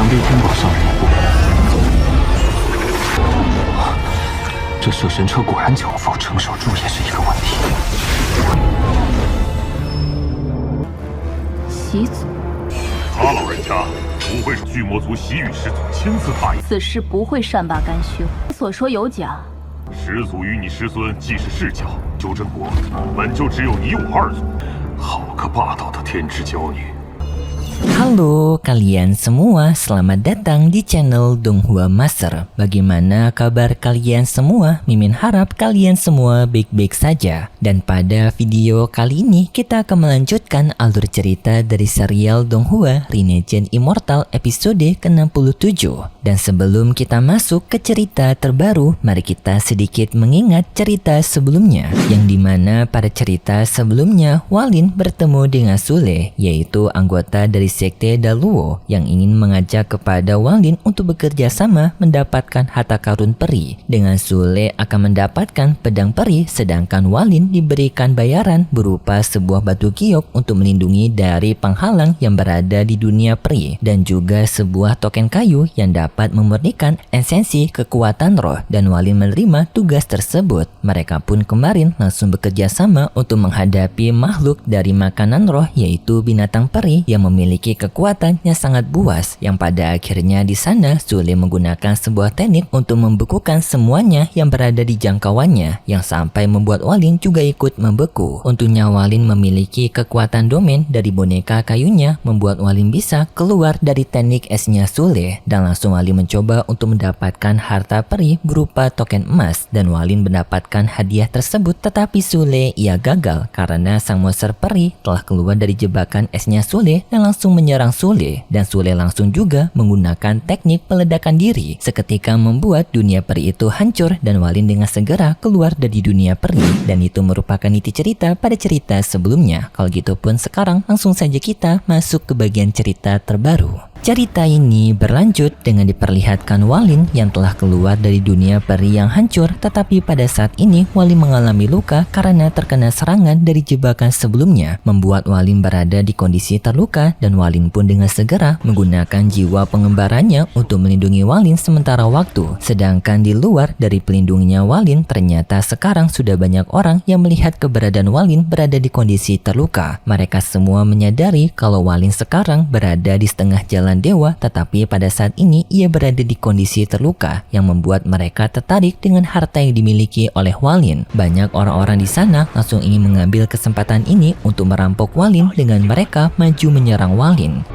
被天宝上人一步。这摄神车果然久否成守住也是一个问题。习祖，他老人家不会是巨魔族习雨始祖亲自踏影？此事不会善罢甘休。你所说有假。始祖与你师孙既是世交，九真国本就只有你我二族，好个霸道的天之娇女！ Halo kalian semua, selamat datang di channel Donghua Master. Bagaimana kabar kalian semua? Mimin harap kalian semua baik-baik saja. Dan pada video kali ini kita akan melanjutkan alur cerita dari serial Donghua Renegade Immortal episode ke-67. Dan sebelum kita masuk ke cerita terbaru, mari kita sedikit mengingat cerita sebelumnya, yang dimana pada cerita sebelumnya Walin bertemu dengan Sule, yaitu anggota dari Sekte Daluo yang ingin mengajak kepada Walin untuk bekerja sama mendapatkan harta karun peri. Dengan Sule akan mendapatkan pedang peri, sedangkan Walin diberikan bayaran berupa sebuah batu giok untuk melindungi dari penghalang yang berada di dunia peri, dan juga sebuah token kayu yang dapat memurnikan esensi kekuatan roh, dan Walin menerima tugas tersebut. Mereka pun kemarin langsung bekerja sama untuk menghadapi makhluk dari makanan roh, yaitu binatang peri yang memiliki kekuatan yang sangat buas, yang pada akhirnya di sana Sule menggunakan sebuah teknik untuk membekukan semuanya yang berada di jangkauannya, yang sampai membuat Walin juga ikut membeku. Untungnya Walin memiliki kekuatan domain dari boneka kayunya, membuat Walin bisa keluar dari teknik esnya Sule, dan langsung Walin mencoba untuk mendapatkan harta peri berupa token emas, dan Walin mendapatkan hadiah tersebut. Tetapi Sule ia gagal karena sang monster peri telah keluar dari jebakan esnya Sule dan langsung menyerang Sule, dan Sule langsung juga menggunakan teknik peledakan diri, seketika membuat dunia peri itu hancur, dan Walin dengan segera keluar dari dunia peri. Dan itu merupakan inti cerita pada cerita sebelumnya. Kalau gitu pun sekarang langsung saja kita masuk ke bagian cerita terbaru. Cerita ini berlanjut dengan diperlihatkan Walin yang telah keluar dari dunia peri yang hancur, tetapi pada saat ini Walin mengalami luka karena terkena serangan dari jebakan sebelumnya, membuat Walin berada di kondisi terluka, dan Walin pun dengan segera menggunakan jiwa pengembaranya untuk melindungi Walin sementara waktu. Sedangkan di luar dari pelindungnya Walin, ternyata sekarang sudah banyak orang yang melihat keberadaan Walin berada di kondisi terluka. Mereka semua menyadari kalau Walin sekarang berada di setengah jalan dewa, tetapi pada saat ini ia berada di kondisi terluka, yang membuat mereka tertarik dengan harta yang dimiliki oleh Walin. Banyak orang-orang di sana langsung ingin mengambil kesempatan ini untuk merampok Walin dengan mereka maju menyerang Walin.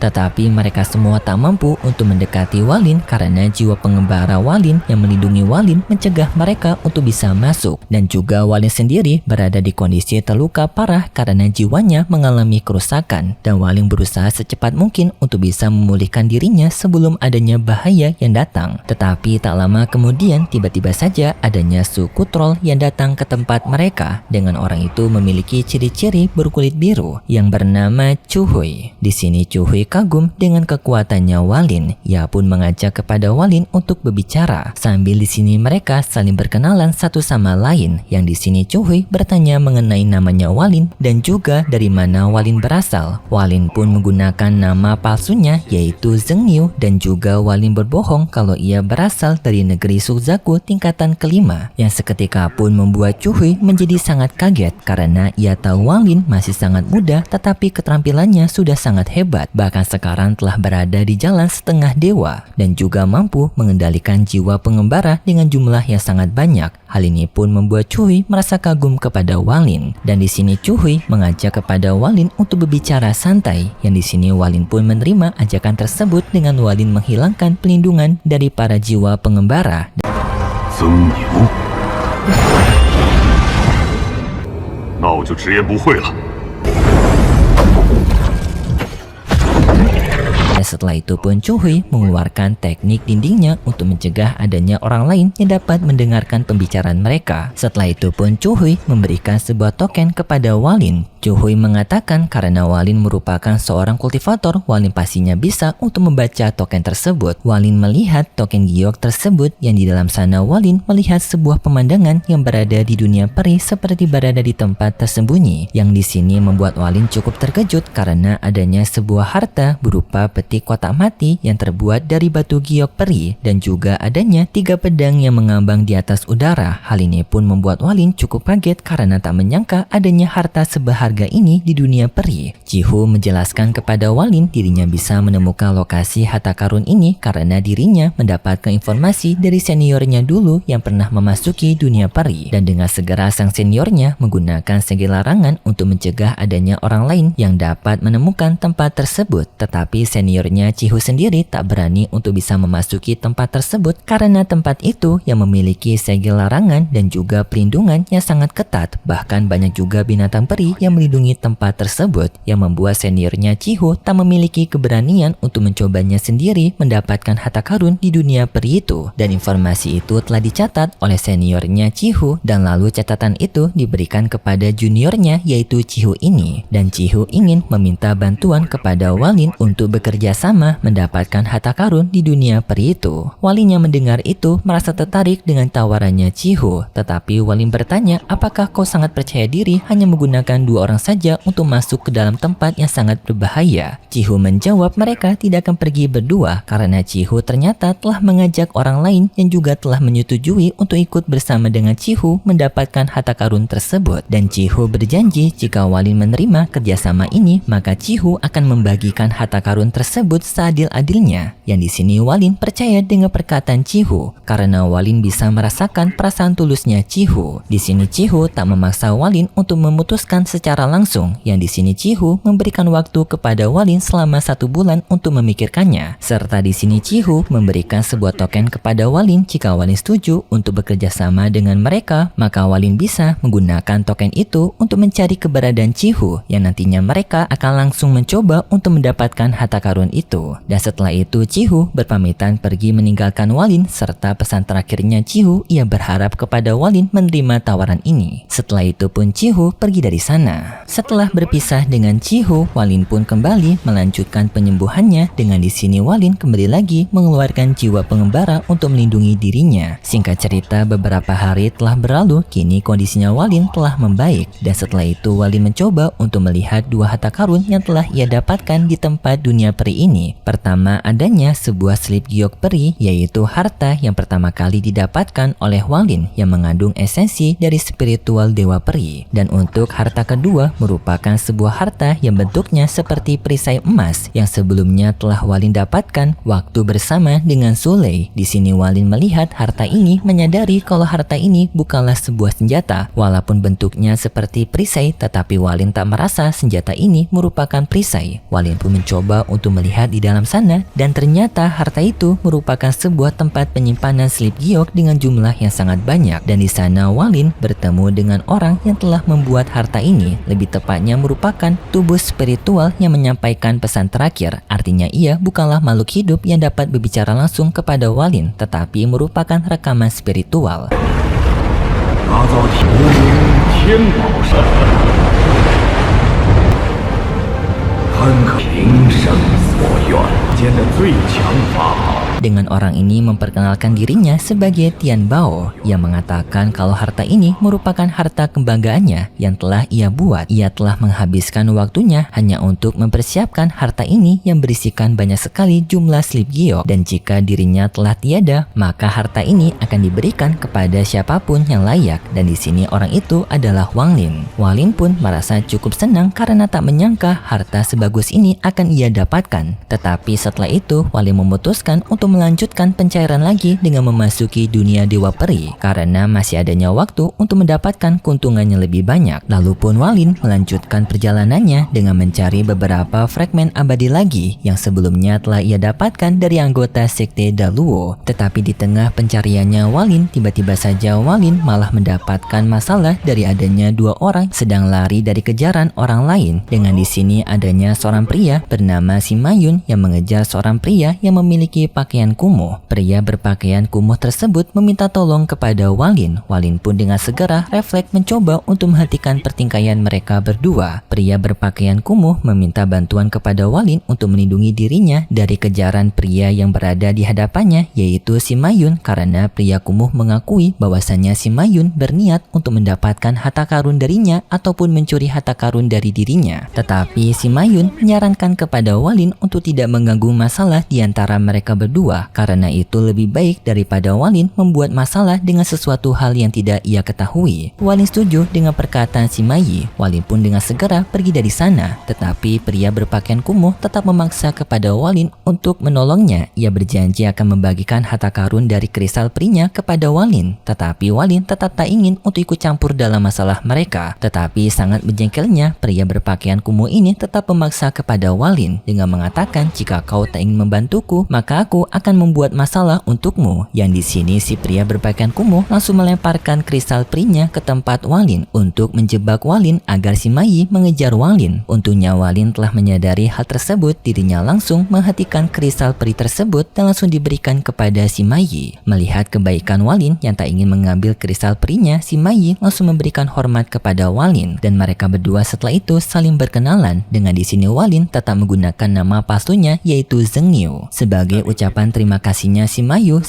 Tetapi mereka semua tak mampu untuk mendekati Walin karena jiwa pengembara Walin yang melindungi Walin mencegah mereka untuk bisa masuk. Dan juga Walin sendiri berada di kondisi terluka parah karena jiwanya mengalami kerusakan, dan Walin berusaha secepat mungkin untuk bisa memulihkan dirinya sebelum adanya bahaya yang datang. Tetapi tak lama kemudian tiba-tiba saja adanya suku troll yang datang ke tempat mereka, dengan orang itu memiliki ciri-ciri berkulit biru yang bernama Cuhui. Di sini Cuhui kagum dengan kekuatannya Walin. Ia pun mengajak kepada Walin untuk berbicara. Sambil di sini mereka saling berkenalan satu sama lain. Yang di sini Cuhui bertanya mengenai namanya Walin dan juga dari mana Walin berasal. Walin pun menggunakan nama palsunya yaitu Zhengniu, dan juga Walin berbohong kalau ia berasal dari negeri Suzaku tingkatan kelima, yang seketika pun membuat Cuhui menjadi sangat kaget karena ia tahu Walin masih sangat muda tetapi keterampilannya sudah sangat hebat. Bahkan sekarang telah berada di jalan setengah dewa dan juga mampu mengendalikan jiwa pengembara dengan jumlah yang sangat banyak. Hal ini pun membuat Cuhui merasa kagum kepada Walin, dan di sini Cuhui mengajak kepada Walin untuk berbicara santai. Yang di sini Walin pun menerima ajakan tersebut dengan Walin menghilangkan pelindungan dari para jiwa pengembara. Zhengniu，那我就直言不讳了。Dan setelah itu pun Chuhui mengeluarkan teknik dindingnya untuk mencegah adanya orang lain yang dapat mendengarkan pembicaraan mereka. Setelah itu pun Chuhui memberikan sebuah token kepada Walin. Chuhui mengatakan karena Walin merupakan seorang kultivator, Walin pastinya bisa untuk membaca token tersebut. Walin melihat token giok tersebut yang di dalam sana Walin melihat sebuah pemandangan yang berada di dunia peri seperti berada di tempat tersembunyi. Yang di sini membuat Walin cukup terkejut karena adanya sebuah harta berupa peti kotak mati yang terbuat dari batu giok peri dan juga adanya 3 pedang yang mengambang di atas udara. Hal ini pun membuat Walin cukup kaget karena tak menyangka adanya harta seberharga ini di dunia peri. Chihu menjelaskan kepada Walin dirinya bisa menemukan lokasi harta karun ini karena dirinya mendapatkan informasi dari seniornya dulu yang pernah memasuki dunia peri, dan dengan segera sang seniornya menggunakan segel larangan untuk mencegah adanya orang lain yang dapat menemukan tempat tersebut. Tetapi seniornya Chihu sendiri tak berani untuk bisa memasuki tempat tersebut karena tempat itu yang memiliki segel larangan dan juga pelindungan yang sangat ketat. Bahkan banyak juga binatang peri yang melindungi tempat tersebut yang membuat seniornya Chihu tak memiliki keberanian untuk mencobanya sendiri mendapatkan harta karun di dunia peri itu. Dan informasi itu telah dicatat oleh seniornya Chihu dan lalu catatan itu diberikan kepada juniornya yaitu Chihu ini. Dan Chihu ingin meminta bantuan kepada Walin untuk bekerja sama mendapatkan harta karun di dunia peri itu. Walin yang mendengar itu merasa tertarik dengan tawarannya Chihu, tetapi Walin bertanya, apakah kau sangat percaya diri hanya menggunakan 2 orang saja untuk masuk ke dalam tempat yang sangat berbahaya? Chihu menjawab mereka tidak akan pergi berdua karena Chihu ternyata telah mengajak orang lain yang juga telah menyetujui untuk ikut bersama dengan Chihu mendapatkan harta karun tersebut. Dan Chihu berjanji jika Walin menerima kerjasama ini maka Chihu akan membagikan harta karun tersebut seadil-adilnya. Yang di sini Walin percaya dengan perkataan Chihu karena Walin bisa merasakan perasaan tulusnya Chihu. Di sini Chihu tak memaksa Walin untuk memutuskan secara langsung. Yang di sini Chihu memberikan waktu kepada Walin selama 1 bulan untuk memikirkannya. Serta di sini Chihu memberikan sebuah token kepada Walin jika Walin setuju untuk bekerja sama dengan mereka, maka Walin bisa menggunakan token itu untuk mencari keberadaan Chihu yang nantinya mereka akan langsung mencoba untuk mendapatkan harta karun itu. Dan setelah itu Chihu berpamitan pergi meninggalkan Walin serta pesan terakhirnya Chihu ia berharap kepada Walin menerima tawaran ini. Setelah itu pun Chihu pergi dari sana. Setelah berpisah dengan Chihu, Walin pun kembali melanjutkan penyembuhannya dengan di sini Walin kembali lagi mengeluarkan jiwa pengembara untuk melindungi dirinya. Singkat cerita, beberapa hari telah berlalu, kini kondisinya Walin telah membaik dan setelah itu Walin mencoba untuk melihat 2 harta karun yang telah ia dapatkan di tempat dunia peri ini. Pertama, adanya sebuah slip giok peri, yaitu harta yang pertama kali didapatkan oleh Walin yang mengandung esensi dari spiritual dewa peri. Dan untuk harta kedua merupakan sebuah harta yang bentuknya seperti perisai emas yang sebelumnya telah Walin dapatkan waktu bersama dengan Sulei. Di sini Walin melihat harta ini menyadari kalau harta ini bukanlah sebuah senjata. Walaupun bentuknya seperti perisai, tetapi Walin tak merasa senjata ini merupakan perisai. Walin pun mencoba untuk melihat di dalam sana dan ternyata harta itu merupakan sebuah tempat penyimpanan slip giok dengan jumlah yang sangat banyak. Dan di sana Walin bertemu dengan orang yang telah membuat harta ini, lebih tepatnya merupakan tubuh spiritual yang menyampaikan pesan terakhir. Artinya ia bukanlah makhluk hidup yang dapat berbicara langsung kepada Walin, tetapi merupakan rekaman spiritual. Dengan orang ini memperkenalkan dirinya sebagai Tian Bao yang mengatakan kalau harta ini merupakan harta kebanggaannya yang telah ia buat. Ia telah menghabiskan waktunya hanya untuk mempersiapkan harta ini yang berisikan banyak sekali jumlah slip giok, dan jika dirinya telah tiada maka harta ini akan diberikan kepada siapapun yang layak, dan di sini orang itu adalah Wang Lin. Wang Lin pun merasa cukup senang karena tak menyangka harta sebagus ini akan ia dapatkan. Tetapi setelah itu Wang Lin memutuskan untuk melanjutkan pencairan lagi dengan memasuki dunia dewa peri karena masih adanya waktu untuk mendapatkan keuntungan yang lebih banyak. Lalu pun Walin melanjutkan perjalanannya dengan mencari beberapa fragmen abadi lagi yang sebelumnya telah ia dapatkan dari anggota sekte Daluo. Tetapi di tengah pencariannya Walin, tiba-tiba saja Walin malah mendapatkan masalah dari adanya 2 orang sedang lari dari kejaran orang lain. Dengan di sini adanya seorang pria bernama Simayun yang mengejar seorang pria yang memiliki pakaian kumuh. Pria berpakaian kumuh tersebut meminta tolong kepada Walin. Walin pun dengan segera refleks mencoba untuk menghentikan pertikaian mereka berdua. Pria berpakaian kumuh meminta bantuan kepada Walin untuk melindungi dirinya dari kejaran pria yang berada di hadapannya, yaitu Simayun, karena pria kumuh mengakui bahwasannya Simayun berniat untuk mendapatkan harta karun darinya ataupun mencuri harta karun dari dirinya. Tetapi Simayun menyarankan kepada Walin untuk tidak mengganggu masalah di antara mereka berdua, karena itu lebih baik daripada Walin membuat masalah dengan sesuatu hal yang tidak ia ketahui. Walin setuju dengan perkataan Simayi. Walin pun dengan segera pergi dari sana, tetapi pria berpakaian kumuh tetap memaksa kepada Walin untuk menolongnya. Ia berjanji akan membagikan harta karun dari kristal perinya kepada Walin, tetapi Walin tetap tak ingin untuk ikut campur dalam masalah mereka. Tetapi sangat berjengkelnya, pria berpakaian kumuh ini tetap memaksa kepada Walin dengan mengatakan, jika kau tak ingin membantuku, maka aku akan membuat masalah untukmu. Yang di sini si pria berpakaian kumuh langsung melemparkan kristal perinya ke tempat Walin untuk menjebak Walin agar Simayi mengejar Walin. Untungnya Walin telah menyadari hal tersebut, dirinya langsung menghentikan kristal peri tersebut dan langsung diberikan kepada Simayi. Melihat kebaikan Walin yang tak ingin mengambil kristal perinya, Simayi langsung memberikan hormat kepada Walin dan mereka berdua setelah itu saling berkenalan. Dengan di sini Walin tetap menggunakan nama palsunya yaitu Zheng Niu. Sebagai ucapan terima kasihnya Simayu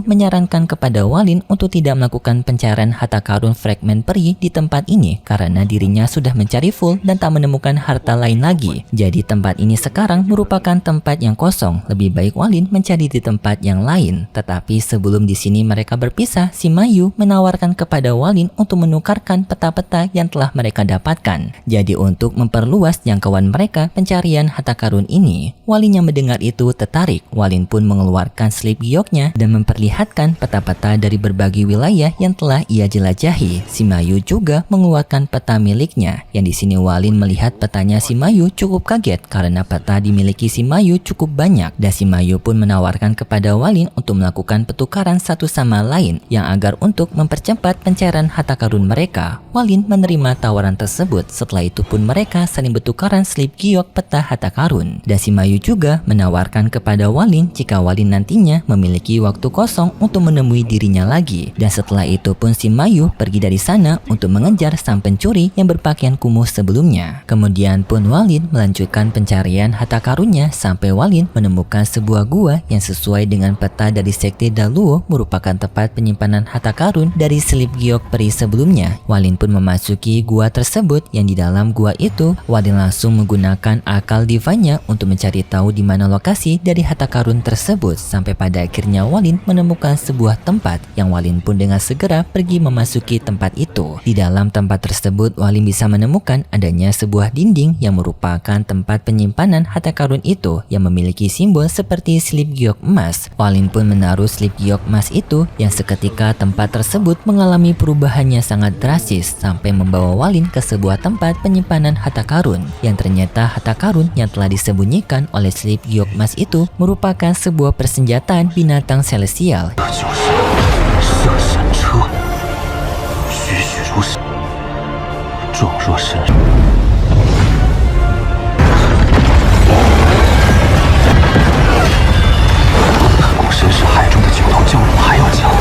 menyarankan kepada Walin untuk tidak melakukan pencarian harta karun fragmen peri di tempat ini karena dirinya sudah mencari full dan tak menemukan harta lain lagi. Jadi tempat ini sekarang merupakan tempat yang kosong. Lebih baik Walin mencari di tempat yang lain. Tetapi sebelum di sini mereka berpisah, Simayu menawarkan kepada Walin untuk menukarkan peta-peta yang telah mereka dapatkan. Jadi untuk memperluas jangkauan mereka pencarian harta karun ini, Walin yang mendengar itu tertarik. Walin pun mengeluarkan slip gioknya dan memperlihatkan peta-peta dari berbagai wilayah yang telah ia jelajahi. Simayu juga mengeluarkan peta miliknya. Yang di sini Walin melihat petanya Simayu cukup kaget karena peta dimiliki Simayu cukup banyak dan Simayu pun menawarkan kepada Walin untuk melakukan pertukaran satu sama lain yang agar untuk mempercepat pencarian harta karun mereka. Walin menerima tawaran tersebut. Setelah itu pun mereka saling bertukaran slip giok peta harta karun dan Simayu juga menawarkan kepada Walin jika Walin nantinya memiliki waktu kosong untuk menemui dirinya lagi. Dan setelah itu pun Simayu pergi dari sana untuk mengejar sang pencuri yang berpakaian kumuh sebelumnya. Kemudian pun Walin melanjutkan pencarian harta karunnya sampai Walin menemukan sebuah gua yang sesuai dengan peta dari sekte Daluo merupakan tempat penyimpanan harta karun dari slip giok peri sebelumnya. Walin pun memasuki gua tersebut yang di dalam gua itu Walin langsung menggunakan akal divanya untuk mencari tahu di mana lokasi dari harta karun tersebut sampai pada akhirnya Walin menemukan sebuah tempat yang Walin pun dengan segera pergi memasuki tempat itu. Di dalam tempat tersebut Walin bisa menemukan adanya sebuah dinding yang merupakan tempat penyimpanan harta karun itu yang memiliki simbol seperti slip giok emas. Walin pun menaruh slip giok emas itu yang seketika tempat tersebut mengalami perubahannya sangat drastis sampai membawa Walin ke sebuah tempat penyimpanan harta karun yang ternyata harta karun yang telah disembunyikan oleh slip giok emas itu merupakan sebuah persenjataan binatang celestial. 这就是色神车，栩栩如生，状若神人。看过神识海中的九头蛟龙还要强，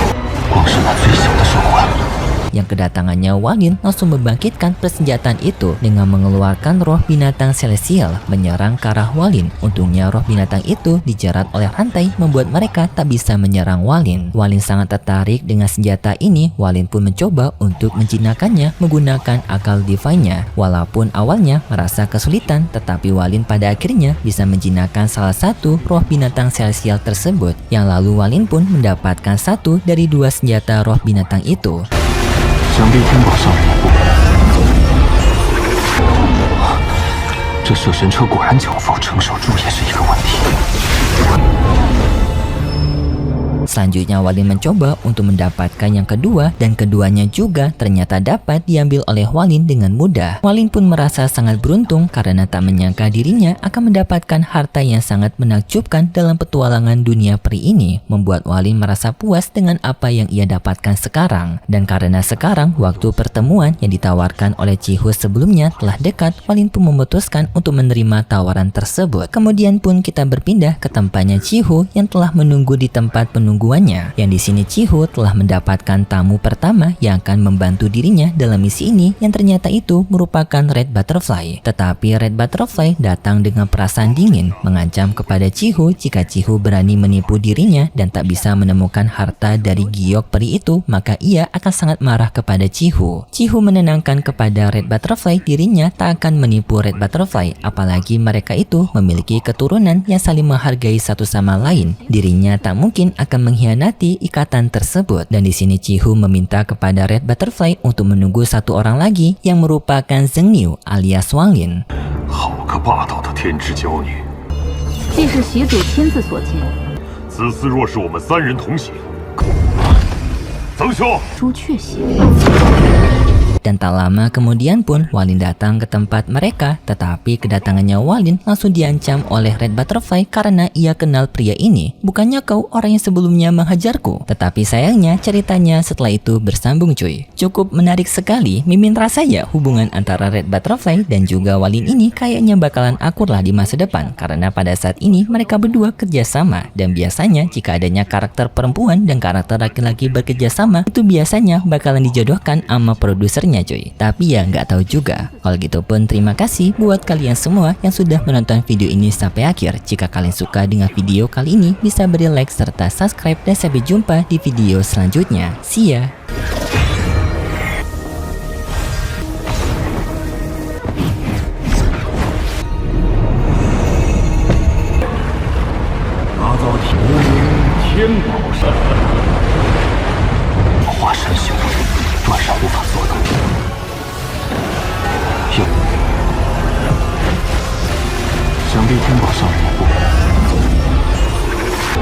光是那最小的兽魂。 Yang kedatangannya Walin langsung membangkitkan persenjataan itu dengan mengeluarkan roh binatang celestial menyerang ke arah Walin. Untungnya roh binatang itu dijerat oleh rantai membuat mereka tak bisa menyerang Walin. Walin sangat tertarik dengan senjata ini. Walin pun mencoba untuk menjinakkannya menggunakan akal divine-nya. Walaupun awalnya merasa kesulitan, tetapi Walin pada akhirnya bisa menjinakkan salah satu roh binatang celestial tersebut. Yang lalu Walin pun mendapatkan satu dari dua senjata roh binatang itu. 想必天宝上人也不这摄神车果然久否成守住也是一个问题。Selanjutnya Walin mencoba untuk mendapatkan yang kedua dan keduanya juga ternyata dapat diambil oleh Walin dengan mudah. Walin pun merasa sangat beruntung karena tak menyangka dirinya akan mendapatkan harta yang sangat menakjubkan dalam petualangan dunia peri ini, membuat Walin merasa puas dengan apa yang ia dapatkan sekarang. Dan karena sekarang waktu pertemuan yang ditawarkan oleh Cihu sebelumnya telah dekat, Walin pun memutuskan untuk menerima tawaran tersebut. Kemudian pun kita berpindah ke tempatnya Cihu yang telah menunggu di tempat penungguannya. Yang di sini Cihu telah mendapatkan tamu pertama yang akan membantu dirinya dalam misi ini, yang ternyata itu merupakan Red Butterfly. Tetapi Red Butterfly datang dengan perasaan dingin, mengancam kepada Cihu jika Cihu berani menipu dirinya dan tak bisa menemukan harta dari giok peri itu, maka ia akan sangat marah kepada Cihu. Cihu menenangkan kepada Red Butterfly dirinya tak akan menipu Red Butterfly, apalagi mereka itu memiliki keturunan yang saling menghargai satu sama lain. Dirinya tak mungkin akan mengkhianati ikatan tersebut. Dan di sini Cihu meminta kepada Red Butterfly untuk menunggu satu orang lagi yang merupakan Zheng Niu alias Walin. 好个霸道的天之娇女！ 既是习主亲自所见， 此次若是我们三人同行，曾兄， 朱雀血。 Dan tak lama kemudian pun Walin datang ke tempat mereka, tetapi kedatangannya Walin langsung diancam oleh Red Butterfly karena ia kenal pria ini. Bukannya kau orang yang sebelumnya menghajarku? Tetapi sayangnya ceritanya setelah itu bersambung cuy. Cukup menarik sekali, mimin rasa ya hubungan antara Red Butterfly dan juga Walin ini kayaknya bakalan akur lah di masa depan, karena pada saat ini mereka berdua kerjasama. Dan biasanya jika adanya karakter perempuan dan karakter laki-laki bekerjasama, itu biasanya bakalan dijodohkan sama produsernya cuy. Tapi ya nggak tahu juga. Kalau gitu pun terima kasih buat kalian semua yang sudah menonton video ini sampai akhir. Jika kalian suka dengan video kali ini, bisa beri like serta subscribe, dan sampai jumpa di video selanjutnya. See ya. 拿走天宝山，华山修为，断然无法做到。想必天宝上人也不